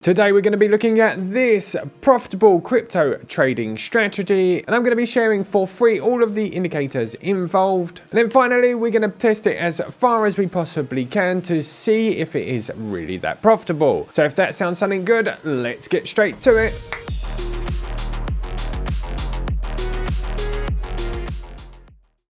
Today we're going to be looking at this profitable crypto trading strategy, and I'm going to be sharing for free all of the indicators involved. And then finally we're going to test it as far as we possibly can to see if it is really that profitable. So if that sounds something good, let's get straight to it.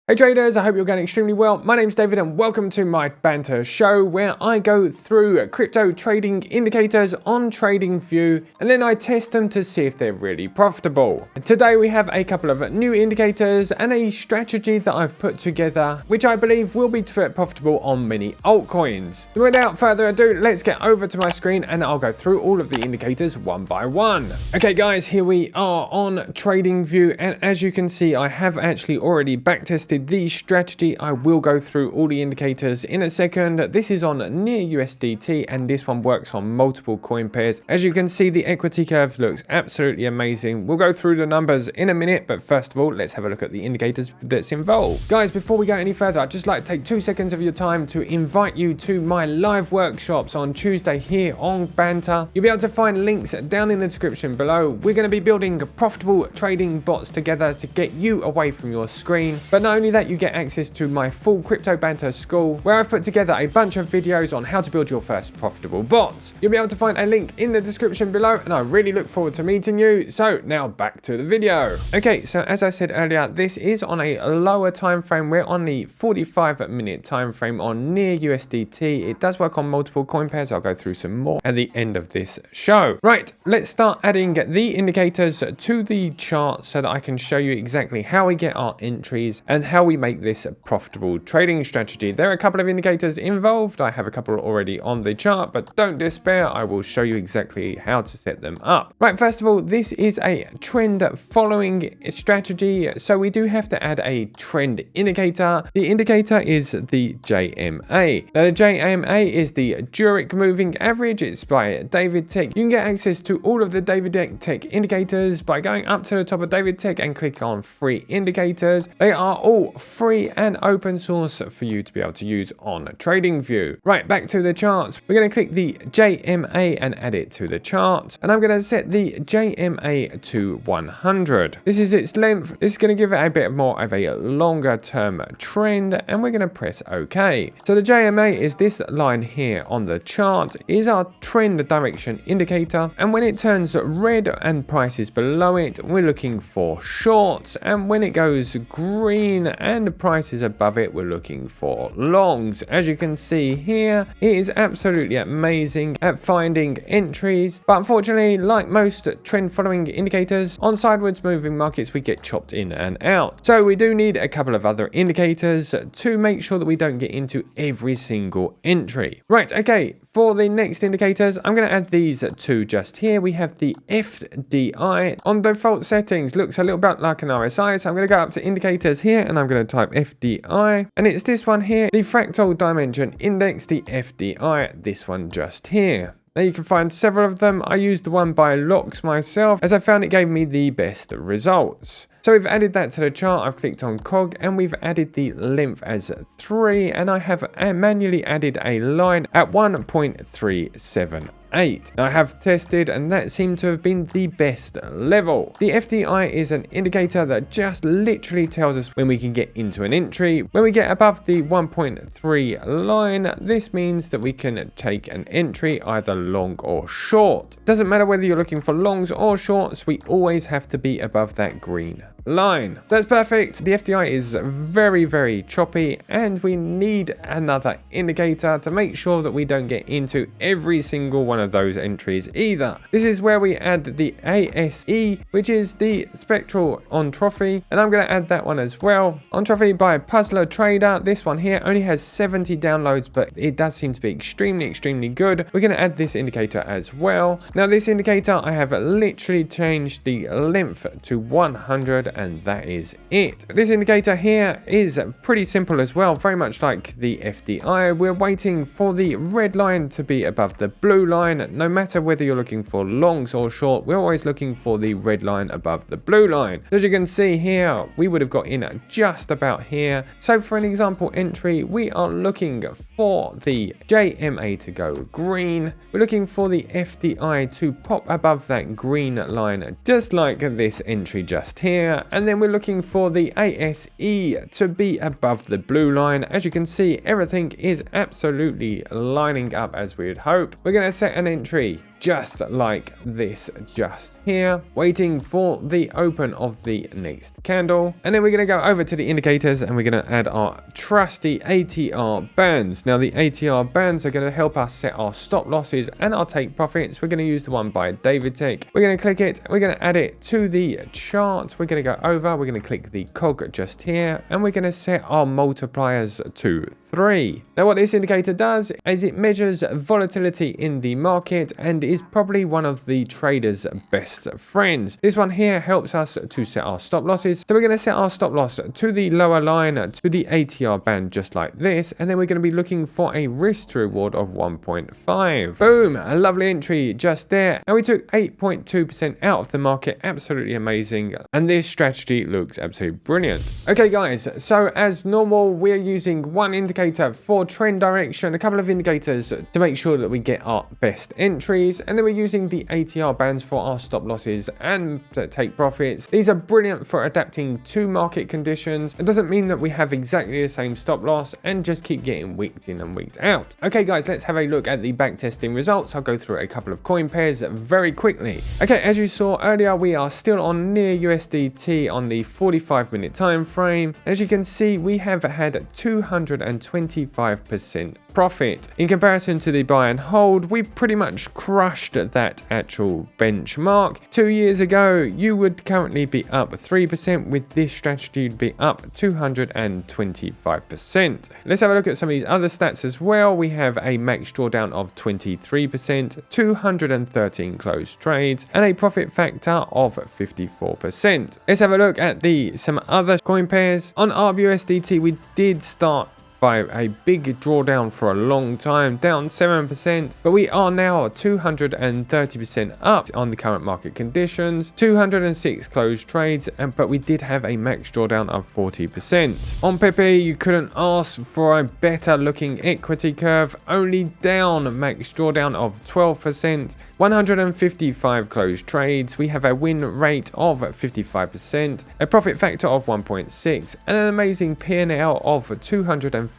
Hey traders, I hope you're going extremely well. My name's David and welcome to my banter show where I go through crypto trading indicators on TradingView and then I test them to see if they're really profitable. And today we have a couple of new indicators and a strategy that I've put together which I believe will be profitable on many altcoins. So without further ado, let's get over to my screen and I'll go through all of the indicators one by one. Okay guys, here we are on TradingView and as you can see I have actually already backtested the strategy. I will go through all the indicators in a second. This is on 𝗕USDT and this one works on multiple coin pairs. As you can see, the equity curve looks absolutely amazing. We'll go through the numbers in a minute, but first of all, let's have a look at the indicators that's involved. Guys, before we go any further, I'd just like to take 2 seconds of your time to invite you to my live workshops on Tuesday here on Banter. You'll be able to find links down in the description below. We're going to be building profitable trading bots together to get you away from your screen. But not only that, you get access to my full crypto banter school where I've put together a bunch of videos on how to build your first profitable bots. You'll be able to find a link in the description below and I really look forward to meeting you. So now back to the video. Okay, so as I said earlier, this is on a lower time frame. We're on the 45-minute time frame on 𝗕USDT. It does work on multiple coin pairs. I'll go through some more at the end of this show. Right, let's start adding the indicators to the chart so that I can show you exactly how we get our entries and how we make this profitable trading strategy. There are a couple of indicators involved. I have a couple already on the chart, but don't despair. I will show you exactly how to set them up. Right, first of all, this is a trend following strategy. So we do have to add a trend indicator. The indicator is the JMA. Now the JMA is the Zurich moving average. It's by David Tech. You can get access to all of the David Tech indicators by going up to the top of David Tech and click on free indicators. They are all free and open source for you to be able to use on TradingView. Right, back to the charts. We're going to click the JMA and add it to the chart. And I'm going to set the JMA to 100. This is its length. This is going to give it a bit more of a longer term trend and we're going to press OK. So the JMA is this line here on the chart, is our trend direction indicator. And when it turns red and price is below it, we're looking for shorts. And when it goes green and the price is above it, we're looking for longs. As you can see here, it is absolutely amazing at finding entries, but unfortunately, like most trend following indicators on sideways moving markets, we get chopped in and out. So we do need a couple of other indicators to make sure that we don't get into every single entry. Right, okay, for the next indicators, I'm going to add these two just here. We have the FDI on default settings, looks a little bit like an RSI, so I'm going to go up to indicators here and I'm going to type FDI, and it's this one here, the fractal dimension index, the FDI, this one just here. Now you can find several of them. I used the one by Locks myself as I found it gave me the best results. So we've added that to the chart. I've clicked on cog and we've added the length as 3 and I have manually added a line at 1.378. Now I have tested and that seemed to have been the best level. The FDI is an indicator that just literally tells us when we can get into an entry. When we get above the 1.3 line, this means that we can take an entry either long or short. Doesn't matter whether you're looking for longs or shorts, we always have to be above that green line. That's perfect. The FDI is very, very choppy and we need another indicator to make sure that we don't get into every single one of those entries either. This is where we add the ASE, which is the spectral entropy, and I'm going to add that one as well. Entropy by Puzzler Trader. This one here only has 70 downloads, but it does seem to be extremely good. We're going to add this indicator as well. Now this indicator, I have literally changed the length to 100 and that is it. This indicator here is pretty simple as well, very much like the FDI. We're waiting for the red line to be above the blue line line, no matter whether you're looking for longs or short, we're always looking for the red line above the blue line. As you can see here, we would have got in at just about here. So for an example entry, we are looking for the JMA to go green. We're looking for the FDI to pop above that green line, just like this entry just here. And then we're looking for the ASE to be above the blue line. As you can see, everything is absolutely lining up as we'd hope. We're going to set an entry just like this just here, waiting for the open of the next candle. And then we're going to go over to the indicators and we're going to add our trusty ATR bands. Now the ATR bands are going to help us set our stop losses and our take profits. We're going to use the one by 𝗏𝗏𝗃. We're going to click it. We're going to add it to the chart. We're going to go over. We're going to click the cog just here and we're going to set our multipliers to 3. Now what this indicator does is it measures volatility in the market and is probably one of the trader's best friends. This one here helps us to set our stop losses. So we're going to set our stop loss to the lower line, to the ATR band just like this, and then we're going to be looking for a risk to reward of 1.5. Boom, a lovely entry just there. And we took 8.2% out of the market. Absolutely amazing. And this strategy looks absolutely brilliant. Okay guys, so as normal, we're using one indicator for trend direction, a couple of indicators to make sure that we get our best entries, and then we're using the ATR bands for our stop losses and take profits. These are brilliant for adapting to market conditions. It doesn't mean that we have exactly the same stop loss and just keep getting wicked in and wicked out. Okay guys, let's have a look at the backtesting results. I'll go through a couple of coin pairs very quickly. Okay, as you saw earlier, we are still on near USDT on the 45-minute time frame. As you can see, we have had 225% profit. In comparison to the buy and hold, we pretty much crushed that actual benchmark. 2 years ago, you would currently be up 3%. With this strategy, you'd be up 225%. Let's have a look at some of these other stats as well. We have a max drawdown of 23%, 213 closed trades, and a profit factor of 54%. Let's have a look at some other coin pairs. On ARB/USDT, we did start by a big drawdown for a long time, down 7%, but we are now 230% up on the current market conditions, 206 closed trades, but we did have a max drawdown of 40%. On 𝗕𝗶𝗄, you couldn't ask for a better looking equity curve, only down max drawdown of 12%, 155 closed trades. We have a win rate of 55%, a profit factor of 1.6, and an amazing P&L of 248%.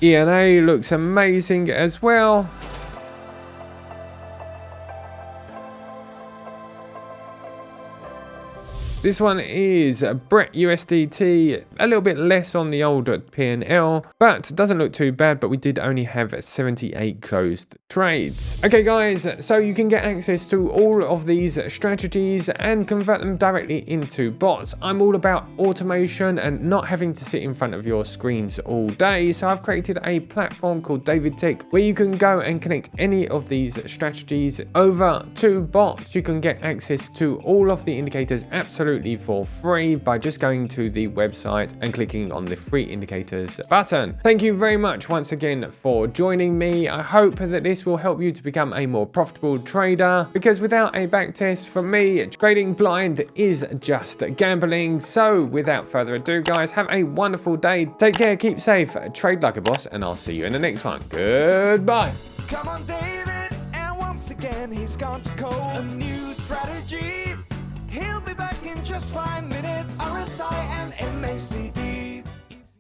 ENA looks amazing as well. This one is Brett USDT, a little bit less on the old P&L, but doesn't look too bad, but we did only have 78 closed trades. Okay guys, so you can get access to all of these strategies and convert them directly into bots. I'm all about automation and not having to sit in front of your screens all day, so I've created a platform called 𝗏𝗏𝗃 where you can go and connect any of these strategies over to bots. You can get access to all of the indicators absolutely for free by just going to the website and clicking on the free indicators button. Thank you very much once again for joining me. I hope that this will help you to become a more profitable trader, because without a backtest, for me, trading blind is just gambling. So without further ado guys, have a wonderful day, take care, keep safe, trade like a boss, and I'll see you in the next one. Goodbye. Come on David, and once again he's gone to code a new strategy. He'll be back in just 5 minutes. RSI and 𝗏𝗏𝗄𝗏.